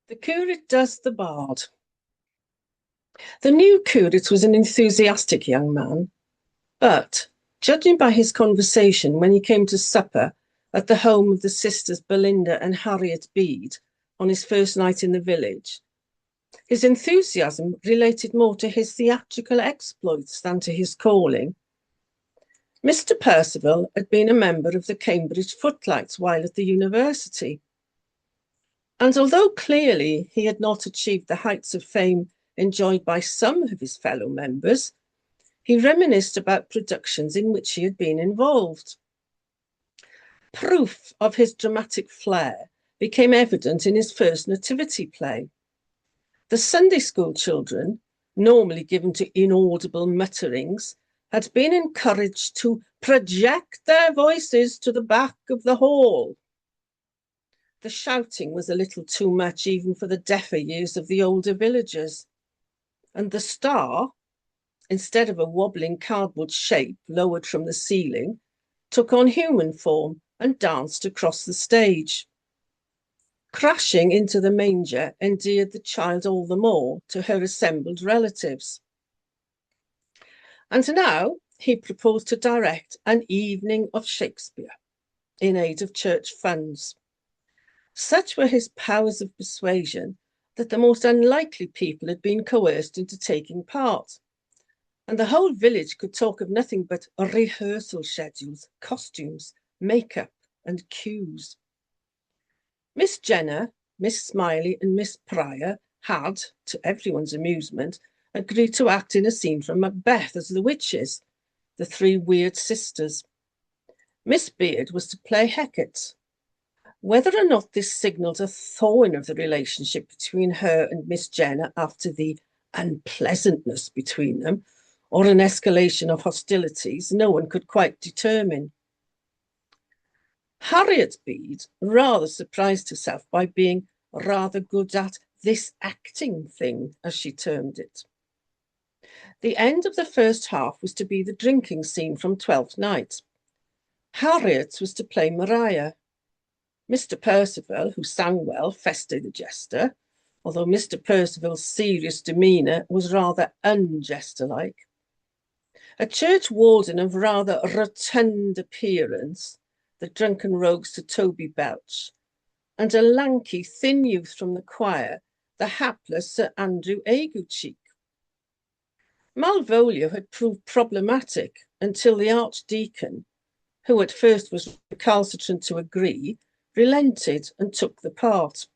The curate does the bard. The new curate was an enthusiastic young man, but, judging by his conversation when he came to supper at the home of the sisters Belinda and Harriet Bede on his first night in the village, his enthusiasm related more to his theatrical exploits than to his calling. Mr. Percival had been a member of the Cambridge Footlights while at the university, and although clearly he had not achieved the heights of fame enjoyed by some of his fellow members, he reminisced about productions in which he had been involved. Proof of his dramatic flair became evident in his first nativity play. The Sunday school children, normally given to inaudible mutterings, had been encouraged to project their voices to the back of the hall. The shouting was a little too much even for the deafer ears of the older villagers, and the star, instead of a wobbling cardboard shape lowered from the ceiling, took on human form and danced across the stage. Crashing into the manger endeared the child all the more to her assembled relatives. And now he proposed to direct an evening of Shakespeare in aid of church funds. Such were his powers of persuasion that the most unlikely people had been coerced into taking part, and the whole village could talk of nothing but rehearsal schedules, costumes, makeup, and cues. Miss Jenner, Miss Smiley, and Miss Pryor had, to everyone's amusement, agreed to act in a scene from Macbeth as the witches, the three weird sisters. Miss Beard was to play Hecate. Whether or not this signalled a thawing of the relationship between her and Miss Jenner after the unpleasantness between them, or an escalation of hostilities, no one could quite determine. Harriet Bede rather surprised herself by being rather good at this acting thing, as she termed it. The end of the first half was to be the drinking scene from Twelfth Night. Harriet was to play Maria. Mr. Percival, who sang well, Feste the Jester, although Mr. Percival's serious demeanour was rather unjester-like. A church warden of rather rotund appearance, the drunken rogues to Toby Belch, and a lanky, thin youth from the choir, the hapless Sir Andrew Aguecheek. Malvolio had proved problematic until the Archdeacon, who at first was recalcitrant to agree, relented and took the part.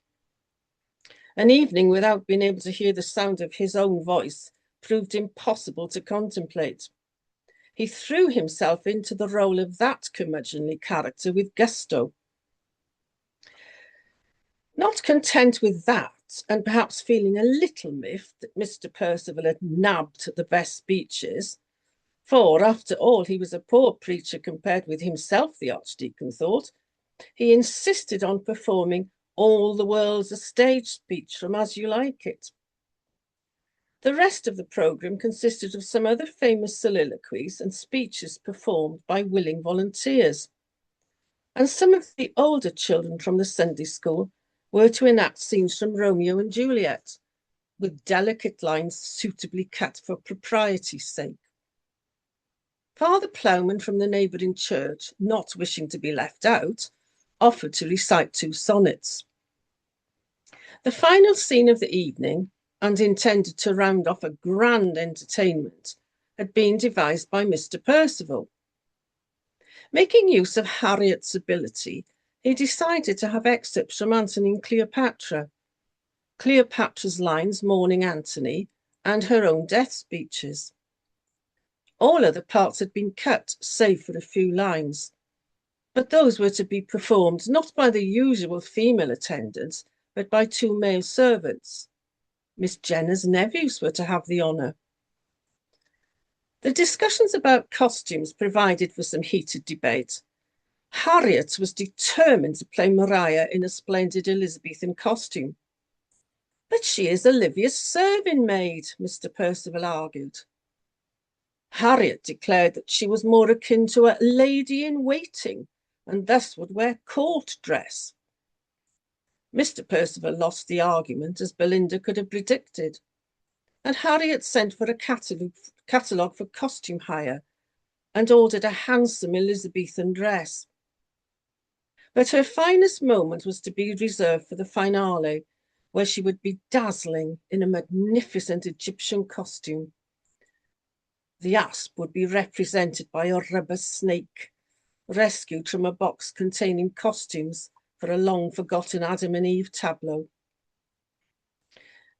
An evening without being able to hear the sound of his own voice proved impossible to contemplate. He threw himself into the role of that curmudgeonly character with gusto. Not content with that, and perhaps feeling a little miffed that Mr. Percival had nabbed the best speeches, for, after all, he was a poor preacher compared with himself, the Archdeacon thought, he insisted on performing All the World's a Stage speech from As You Like It. The rest of the programme consisted of some other famous soliloquies and speeches performed by willing volunteers. And some of the older children from the Sunday school were to enact scenes from Romeo and Juliet, with delicate lines suitably cut for propriety's sake. Father Ploughman from the neighbouring church, not wishing to be left out, offered to recite 2 sonnets. The final scene of the evening, and intended to round off a grand entertainment, had been devised by Mr. Percival. Making use of Harriet's ability, he decided to have excerpts from Antony and Cleopatra, Cleopatra's lines mourning Antony, and her own death speeches. All other parts had been cut, save for a few lines, but those were to be performed not by the usual female attendants, but by 2 male servants. Miss Jenner's nephews were to have the honour. The discussions about costumes provided for some heated debate. Harriet was determined to play Maria in a splendid Elizabethan costume. But she is Olivia's serving maid, Mr. Percival argued. Harriet declared that she was more akin to a lady in waiting, and thus would wear court dress. Mr. Percival lost the argument, as Belinda could have predicted, and Harriet sent for a catalogue for costume hire and ordered a handsome Elizabethan dress. But her finest moment was to be reserved for the finale, where she would be dazzling in a magnificent Egyptian costume. The asp would be represented by a rubber snake, rescued from a box containing costumes for a long-forgotten Adam and Eve tableau.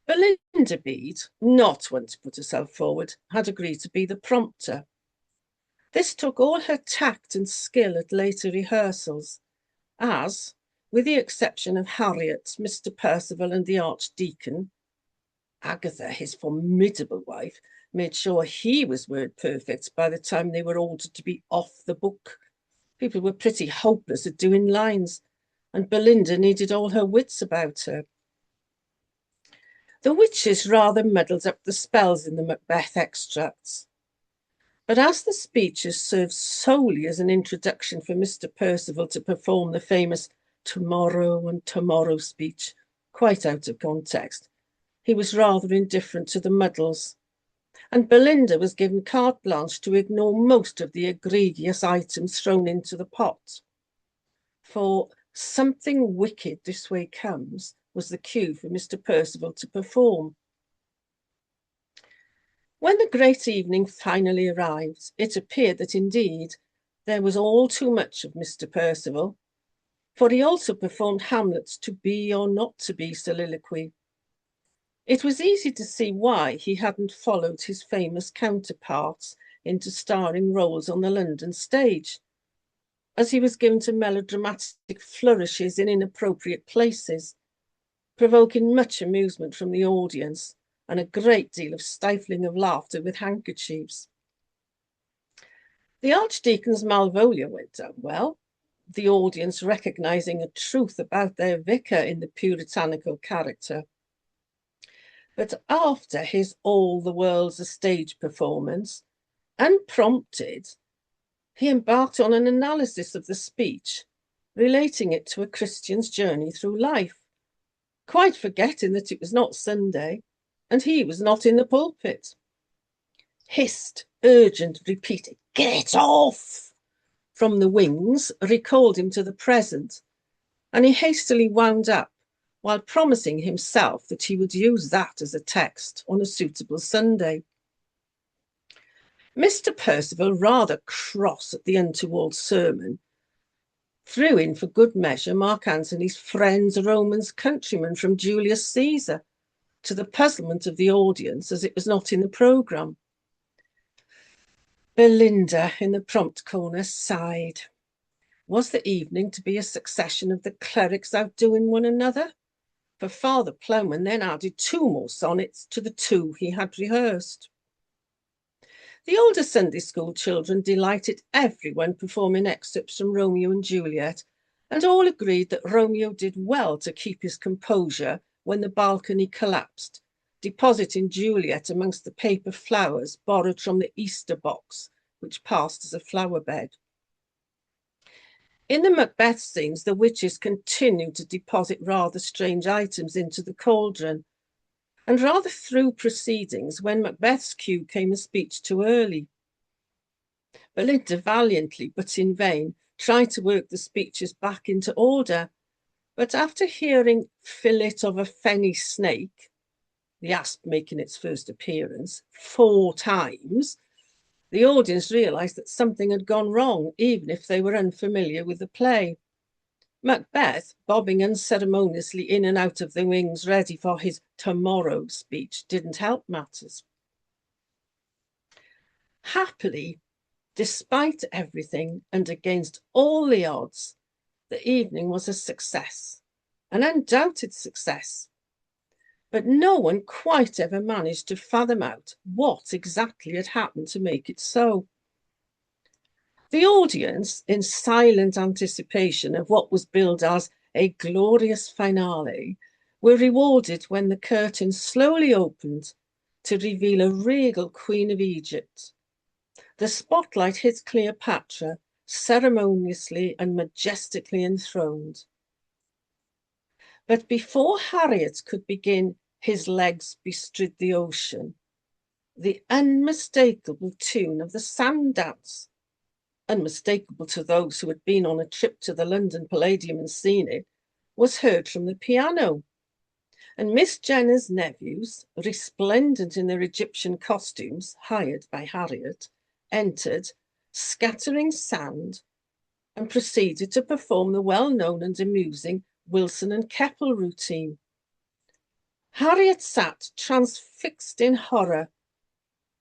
Belinda Bede, not one to put herself forward, had agreed to be the prompter. This took all her tact and skill at later rehearsals, as, with the exception of Harriet, Mr. Percival, and the Archdeacon, Agatha, his formidable wife, made sure he was word perfect by the time they were ordered to be off the book. People were pretty hopeless at doing lines, and Belinda needed all her wits about her. The witches rather muddled up the spells in the Macbeth extracts. But as the speeches served solely as an introduction for Mr. Percival to perform the famous tomorrow and tomorrow speech, quite out of context, he was rather indifferent to the muddles, and Belinda was given carte blanche to ignore most of the egregious items thrown into the pot. For something wicked this way comes was the cue for Mr. Percival to perform. When the great evening finally arrived, it appeared that indeed there was all too much of Mr. Percival, for he also performed Hamlet's to be or not to be soliloquy. It was easy to see why he hadn't followed his famous counterparts into starring roles on the London stage, as he was given to melodramatic flourishes in inappropriate places, provoking much amusement from the audience and a great deal of stifling of laughter with handkerchiefs. The Archdeacon's Malvolio went down well, the audience recognising a truth about their vicar in the puritanical character. But after his All the World's a Stage performance, unprompted, he embarked on an analysis of the speech, relating it to a Christian's journey through life, quite forgetting that it was not Sunday and he was not in the pulpit. Hissed, urgent, repeated, "Get off!" from the wings recalled him to the present, and he hastily wound up while promising himself that he would use that as a text on a suitable Sunday. Mr. Percival, rather cross at the untoward sermon, threw in for good measure Mark Antony's friend's Roman's countryman from Julius Caesar, to the puzzlement of the audience, as it was not in the programme. Belinda, in the prompt corner, sighed. Was the evening to be a succession of the clerics outdoing one another? For Father Plowman then added 2 more sonnets to the 2 he had rehearsed. The older Sunday school children delighted everyone performing excerpts from Romeo and Juliet, and all agreed that Romeo did well to keep his composure when the balcony collapsed, depositing Juliet amongst the paper flowers borrowed from the Easter box, which passed as a flower bed. In the Macbeth scenes, the witches continued to deposit rather strange items into the cauldron, and rather through proceedings when Macbeth's cue came a speech too early. Belinda valiantly, but in vain, tried to work the speeches back into order, but after hearing "fillet of a fenny snake," the asp making its first appearance, 4 times, the audience realised that something had gone wrong, even if they were unfamiliar with the play. Macbeth, bobbing unceremoniously in and out of the wings ready for his tomorrow speech, didn't help matters. Happily, despite everything and against all the odds, the evening was a success, an undoubted success. But no one quite ever managed to fathom out what exactly had happened to make it so. The audience, in silent anticipation of what was billed as a glorious finale, were rewarded when the curtain slowly opened to reveal a regal Queen of Egypt. The spotlight hit Cleopatra, ceremoniously and majestically enthroned. But before Harriet could begin "His legs bestrid the ocean," the unmistakable tune of the sand dance, unmistakable to those who had been on a trip to the London Palladium and seen it, was heard from the piano. And Miss Jenner's nephews, resplendent in their Egyptian costumes, hired by Harriet, entered, scattering sand, and proceeded to perform the well-known and amusing Wilson and Keppel routine. Harriet sat transfixed in horror,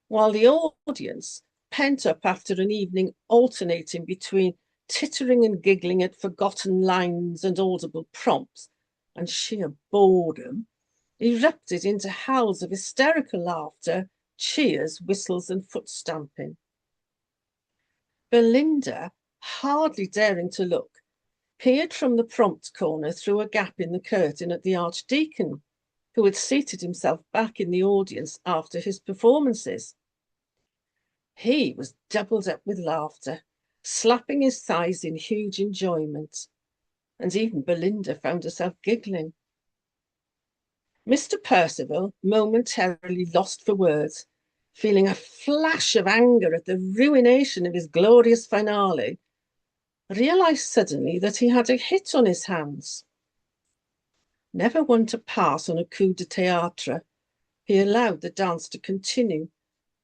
while the audience, pent up after an evening alternating between tittering and giggling at forgotten lines and audible prompts and sheer boredom, erupted into howls of hysterical laughter, cheers, whistles, and foot stamping. Belinda, hardly daring to look, peered from the prompt corner through a gap in the curtain at the Archdeacon, who had seated himself back in the audience after his performances. He was doubled up with laughter, slapping his thighs in huge enjoyment, and even Belinda found herself giggling. Mr. Percival, momentarily lost for words, feeling a flash of anger at the ruination of his glorious finale, realised suddenly that he had a hit on his hands. Never one to pass on a coup de théâtre, he allowed the dance to continue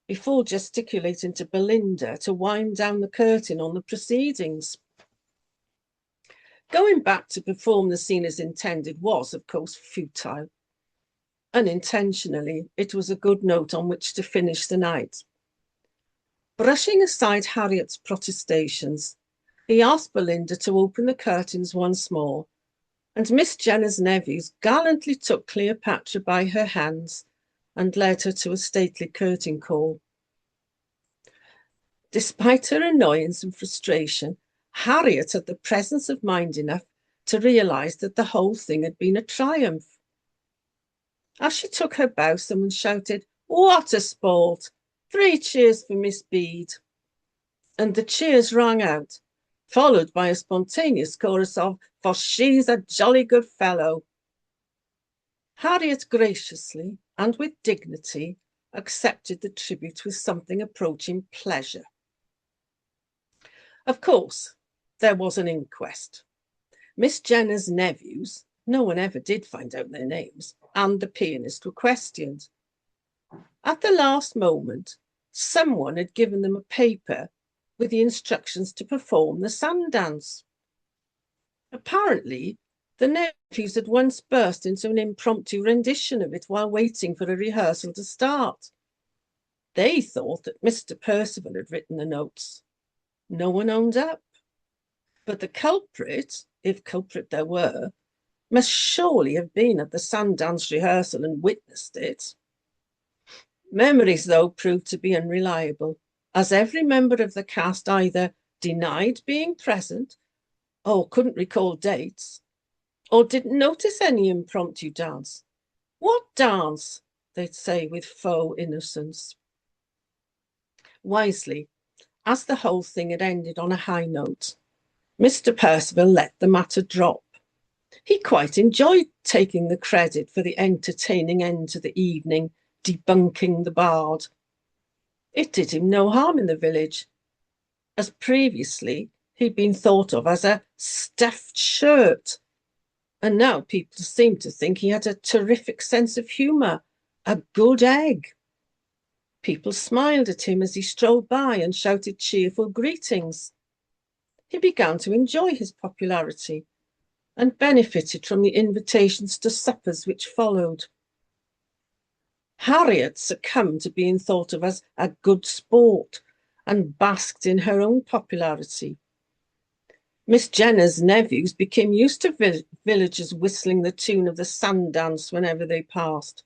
before gesticulating to Belinda to wind down the curtain on the proceedings. Going back to perform the scene as intended was, of course, futile. Unintentionally, it was a good note on which to finish the night. Brushing aside Harriet's protestations, he asked Belinda to open the curtains once more, and Miss Jenner's nephews gallantly took Cleopatra by her hands and led her to a stately curtain call. Despite her annoyance and frustration, Harriet had the presence of mind enough to realise that the whole thing had been a triumph. As she took her bow, someone shouted, "What a sport! 3 cheers for Miss Bede." And the cheers rang out, followed by a spontaneous chorus of, "For she's a jolly good fellow." Harriet graciously and with dignity accepted the tribute with something approaching pleasure. Of course, there was an inquest. Miss Jenner's nephews, no one ever did find out their names, and the pianist were questioned. At the last moment, someone had given them a paper with the instructions to perform the sand dance. Apparently, the nephews had once burst into an impromptu rendition of it while waiting for a rehearsal to start. They thought that Mr. Percival had written the notes. No one owned up. But the culprit, if culprit there were, must surely have been at the sand dance rehearsal and witnessed it. Memories, though, proved to be unreliable, as every member of the cast either denied being present, or couldn't recall dates, or didn't notice any impromptu dance. What dance? They'd say with faux innocence. Wisely, as the whole thing had ended on a high note, Mr. Percival let the matter drop. He quite enjoyed taking the credit for the entertaining end to the evening, debunking the bard. It did him no harm in the village, as previously he'd been thought of as a stuffed shirt, and now people seemed to think he had a terrific sense of humour, a good egg. People smiled at him as he strolled by and shouted cheerful greetings. He began to enjoy his popularity and benefited from the invitations to suppers which followed. Harriet succumbed to being thought of as a good sport and basked in her own popularity. Miss Jenner's nephews became used to villagers whistling the tune of the sand dance whenever they passed,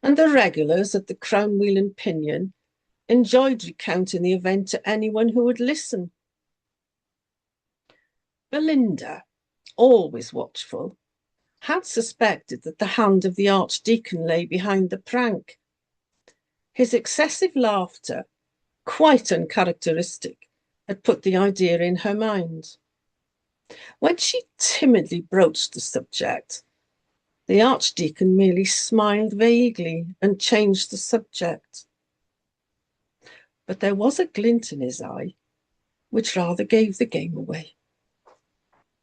and the regulars at the Crown Wheel and Pinion enjoyed recounting the event to anyone who would listen. Belinda, always watchful, had suspected that the hand of the Archdeacon lay behind the prank. His excessive laughter, quite uncharacteristic, had put the idea in her mind. When she timidly broached the subject, The Archdeacon merely smiled vaguely and changed the subject. But there was a glint in his eye which rather gave the game away.